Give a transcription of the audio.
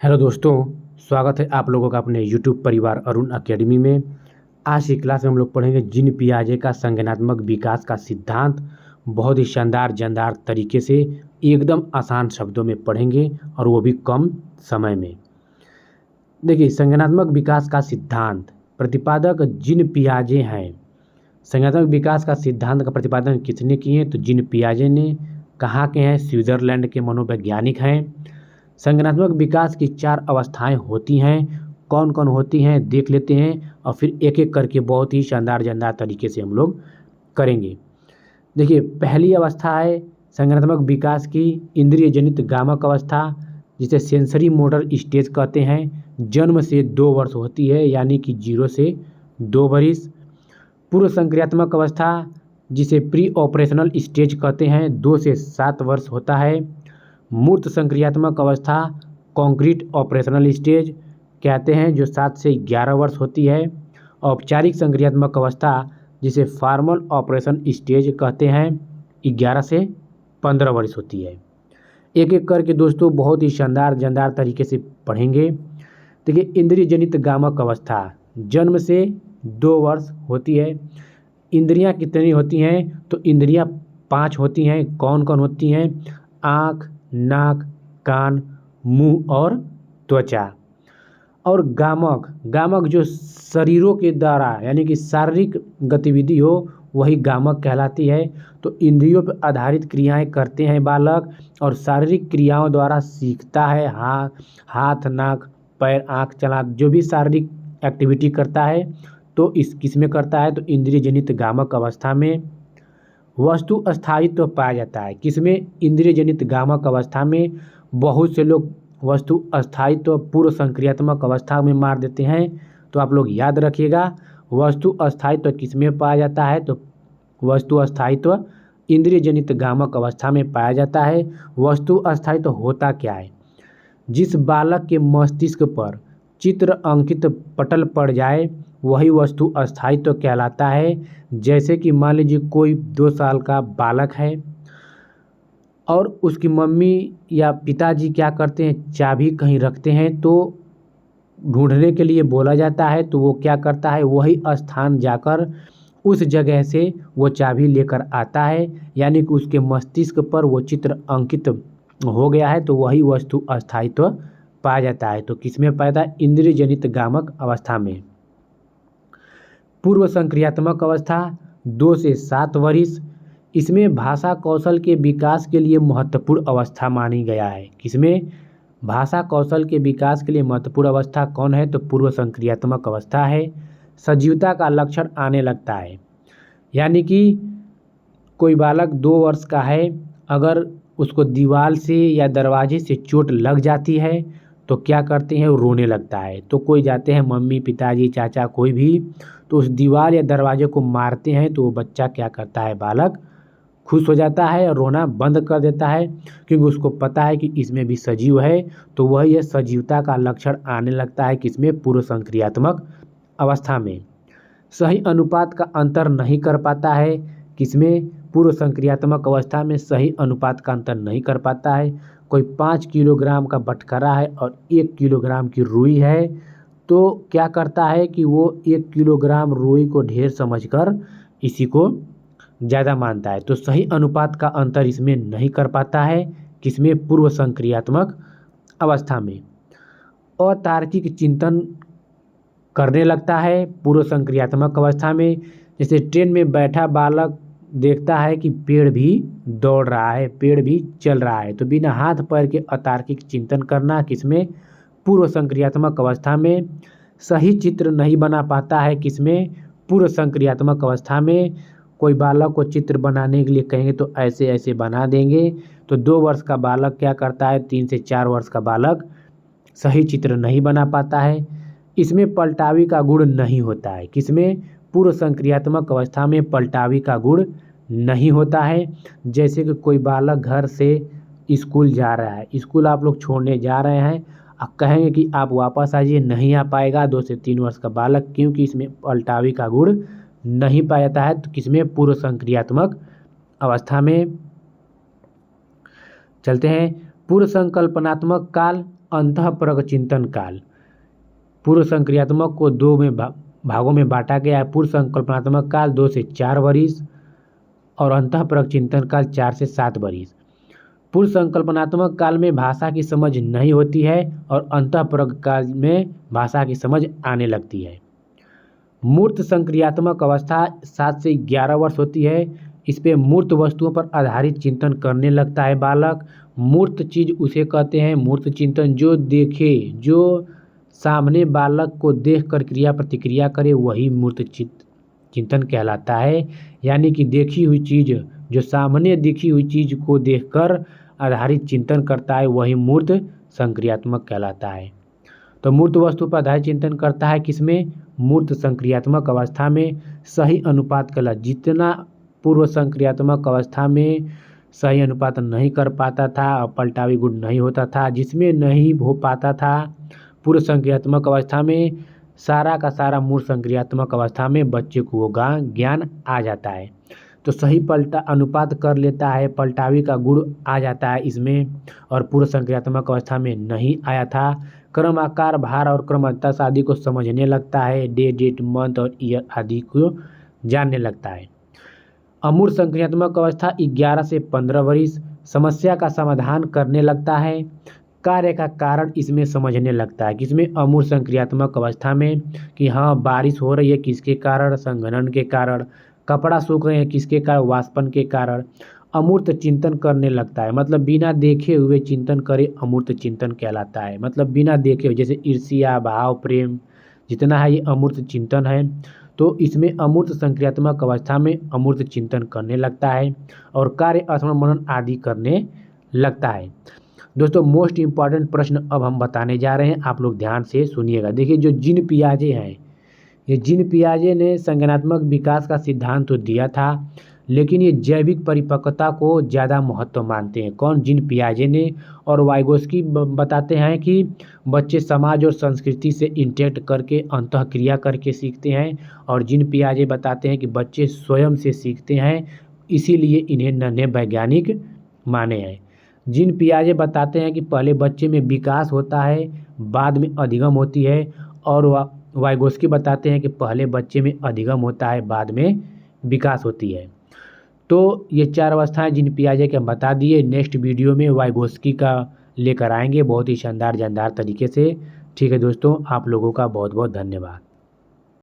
Hello दोस्तों, स्वागत है आप लोगों का अपने यूट्यूब परिवार अरुण अकेडमी में। आज की क्लास में हम लोग पढ़ेंगे जीन पियाजे का संज्ञानात्मक विकास का सिद्धांत। बहुत ही शानदार जानदार तरीके से एकदम आसान शब्दों में पढ़ेंगे और वो भी कम समय में। देखिए, संज्ञानात्मक विकास का सिद्धांत प्रतिपादक जीन पियाजे हैं। संज्ञानात्मक विकास का सिद्धांत का प्रतिपादन किसने किए? तो जीन पियाजे ने। कहाँ के हैं? स्विट्जरलैंड के मनोवैज्ञानिक हैं। संज्ञानात्मक विकास की 4 अवस्थाएं होती हैं। कौन कौन होती हैं देख लेते हैं और फिर एक एक करके बहुत ही शानदार जानदार तरीके से हम लोग करेंगे। देखिए, पहली अवस्था है संज्ञानात्मक विकास की इंद्रिय जनित गामक अवस्था, जिसे सेंसरी मोटर स्टेज कहते हैं। जन्म से 2 वर्ष होती है, यानी कि 0 से 2 वर्ष। पूर्व संक्रियात्मक अवस्था, जिसे प्री ऑपरेशनल स्टेज कहते हैं, 2 से 7 वर्ष होता है। मूर्त संक्रियात्मक अवस्था, कॉन्क्रीट ऑपरेशनल स्टेज कहते हैं, जो 7 से 11 वर्ष होती है। औपचारिक संक्रियात्मक अवस्था, जिसे फॉर्मल ऑपरेशन स्टेज कहते हैं, 11 से 15 वर्ष होती है। एक एक करके दोस्तों बहुत ही शानदार जानदार तरीके से पढ़ेंगे। देखिए, इंद्रिय जनित गामक अवस्था जन्म से 2 वर्ष होती है। इंद्रियां कितनी होती हैं? तो इंद्रियां 5 होती हैं। कौन कौन होती हैं? आँख, नाक, कान, मुंह और त्वचा। और गामक, गामक जो शरीरों के द्वारा यानी कि शारीरिक गतिविधि हो वही गामक कहलाती है। तो इंद्रियों पर आधारित क्रियाएं करते हैं बालक और शारीरिक क्रियाओं द्वारा सीखता है। हाथ, नाक, पैर, आँख चला, जो भी शारीरिक एक्टिविटी करता है तो इस किस में करता है? तो इंद्रिय जनित गामक अवस्था में। वस्तु स्थायित्व पाया जाता है किसमें? इंद्रिय जनित गामक अवस्था में। बहुत से लोग वस्तु स्थायित्व पूर्व संक्रियात्मक अवस्था में मार देते हैं, तो आप लोग याद रखिएगा वस्तु स्थायित्व किसमें पाया जाता है? तो वस्तु स्थायित्व इंद्रिय जनित गामक अवस्था में पाया जाता है। वस्तु स्थायित्व होता क्या है? जिस बालक के मस्तिष्क पर चित्र अंकित पटल पड़ जाए वही वस्तु स्थायित्व कहलाता है। जैसे कि मान लीजिए कोई 2 साल का बालक है और उसकी मम्मी या पिताजी क्या करते हैं? चाबी कहीं रखते हैं तो ढूंढने के लिए बोला जाता है, तो वो क्या करता है? वही स्थान जाकर उस जगह से वो चाबी लेकर आता है, यानी कि उसके मस्तिष्क पर वो चित्र अंकित हो गया है, तो वही वस्तु स्थायित्व पाया जाता है। तो किसमें पाया जाता है? इंद्रिय जनित गामक अवस्था में। पूर्व संक्रियात्मक अवस्था 2 से 7 वर्ष। इसमें भाषा कौशल के विकास के लिए महत्वपूर्ण अवस्था मानी गया है। किसमें? भाषा कौशल के विकास के लिए महत्वपूर्ण अवस्था कौन है? तो पूर्व संक्रियात्मक अवस्था है। सजीवता का लक्षण आने लगता है, यानी कि कोई बालक 2 वर्ष का है, अगर उसको दीवार से या दरवाजे से चोट लग जाती है तो क्या करते हैं? वो रोने लगता है। तो कोई जाते हैं, मम्मी, पिताजी, चाचा, कोई भी, तो उस दीवार या दरवाजे को मारते हैं तो वो बच्चा क्या करता है? बालक खुश हो जाता है और रोना बंद कर देता है, क्योंकि उसको पता है कि इसमें भी सजीव है। तो वह यह सजीवता का लक्षण आने लगता है किसमें? पूर्व संक्रियात्मक अवस्था में। सही अनुपात का अंतर नहीं कर पाता है किसमें? पूर्व संक्रियात्मक अवस्था में सही अनुपात का अंतर नहीं कर पाता है। कोई 5 किलोग्राम का बटखरा है और 1 किलोग्राम की रुई है, तो क्या करता है कि वो 1 किलोग्राम रुई को ढेर समझकर इसी को ज़्यादा मानता है। तो सही अनुपात का अंतर इसमें नहीं कर पाता है किसमें? पूर्व संक्रियात्मक अवस्था में। अतार्किक चिंतन करने लगता है पूर्व संक्रियात्मक अवस्था में। जैसे ट्रेन में बैठा बालक देखता है कि पेड़ भी दौड़ रहा है, पेड़ भी चल रहा है, तो बिना हाथ पैर के अतार्किक चिंतन करना किसमें? पूर्व संक्रियात्मक अवस्था में। सही चित्र नहीं बना पाता है किसमें? पूर्व संक्रियात्मक अवस्था में। कोई बालक को चित्र बनाने के लिए कहेंगे तो ऐसे ऐसे बना देंगे, तो 2 वर्ष का बालक क्या करता है? 3 से 4 वर्ष का बालक सही चित्र नहीं बना पाता है। इसमें पलटावी का गुण नहीं होता है किसमें? पूर्व संक्रियात्मक अवस्था में पलटावी का गुण नहीं होता है। जैसे कि कोई बालक घर से स्कूल जा रहा है, स्कूल आप लोग छोड़ने जा रहे हैं, आप कहेंगे कि आप वापस आइए, नहीं आ पाएगा 2 से 3 वर्ष का बालक, क्योंकि इसमें पलटावी का गुण नहीं पाया जाता है। तो किसमें? पूर्व संक्रियात्मक अवस्था में। चलते हैं पूर्व संकल्पनात्मक काल अंतःपरक चिंतन काल। पूर्व संक्रियात्मक को दो में भागों में बांटा गया है। पूर्व संकल्पनात्मक काल 2 से 4 वर्ष और अंतःपरक चिंतन काल 4 से 7 वर्ष। पूर्व संकल्पनात्मक काल में भाषा की समझ नहीं होती है और अंतःपरक काल में भाषा की समझ आने लगती है। मूर्त संक्रियात्मक अवस्था 7 से 11 वर्ष होती है। इस पे मूर्त वस्तुओं पर आधारित चिंतन करने लगता है बालक। मूर्त चीज उसे कहते हैं मूर्त चिंतन, जो देखे, जो सामने बालक को देख कर क्रिया प्रतिक्रिया करे, वही मूर्त चिंतन कहलाता है। यानी कि देखी हुई चीज, जो सामने दिखी हुई चीज को देखकर आधारित चिंतन करता है, वही मूर्त संक्रियात्मक कहलाता है। तो मूर्त वस्तु पर आधारित चिंतन करता है किसमें? मूर्त संक्रियात्मक अवस्था में। सही अनुपात कला, जितना पूर्व संक्रियात्मक अवस्था में सही अनुपात नहीं कर पाता था और पलटावी गुण नहीं होता था, जिसमें नहीं हो पाता था पूर्व संक्रियात्मक अवस्था में, सारा का सारा मूर्त संक्रियात्मक अवस्था में बच्चे को वो ज्ञान आ जाता है। तो सही पलटा अनुपात कर लेता है, पलटावी का गुण आ जाता है इसमें, और पूर्व संक्रियात्मक अवस्था में नहीं आया था। क्रम, आकार, भार और क्रम आदि को समझने लगता है, डे, डेट, मंथ और ईयर आदि को जानने लगता है। अमूर्त संक्रियात्मक अवस्था 11 से 15 वर्ष। समस्या का समाधान करने लगता है, कार्य का कारण इसमें समझने लगता है। किसमें? अमूर्त संक्रियात्मक अवस्था में, कि हाँ बारिश हो रही है किसके कारण? संघनन के कारण। कपड़ा सूख रहे हैं किसके कारण? वाष्पन के कारण। अमूर्त चिंतन करने लगता है, मतलब बिना देखे हुए चिंतन करे अमूर्त चिंतन कहलाता है। मतलब बिना देखे हुए, जैसे ईर्ष्या, भाव, प्रेम, जितना है ये अमूर्त चिंतन है। तो इसमें अमूर्त संक्रियात्मक अवस्था में अमूर्त चिंतन करने लगता है और कार्य, स्मरण, मनन आदि करने लगता है। दोस्तों मोस्ट इम्पॉर्टेंट प्रश्न अब हम बताने जा रहे हैं, आप लोग ध्यान से सुनिएगा। देखिए, जो जीन पियाजे हैं, ये जीन पियाजे ने संज्ञानात्मक विकास का सिद्धांत तो दिया था, लेकिन ये जैविक परिपक्वता को ज़्यादा महत्व मानते हैं। कौन? जीन पियाजे ने। और वाइगोस्की बताते हैं कि बच्चे समाज और संस्कृति से इंटरेक्ट करके अंतःक्रिया करके सीखते हैं, और जीन पियाजे बताते हैं कि बच्चे स्वयं से सीखते हैं, इसीलिए इन्हें नन्हे वैज्ञानिक माने हैं। जीन पियाजे बताते हैं कि पहले बच्चे में विकास होता है, बाद में अधिगम होती है, और वाइगोस्की बताते हैं कि पहले बच्चे में अधिगम होता है, बाद में विकास होती है। तो ये 4 अवस्थाएं जीन पियाजे के हम बता दिए। नेक्स्ट वीडियो में वाइगोस्की का लेकर आएंगे बहुत ही शानदार जानदार तरीके से। ठीक है दोस्तों, आप लोगों का बहुत बहुत धन्यवाद।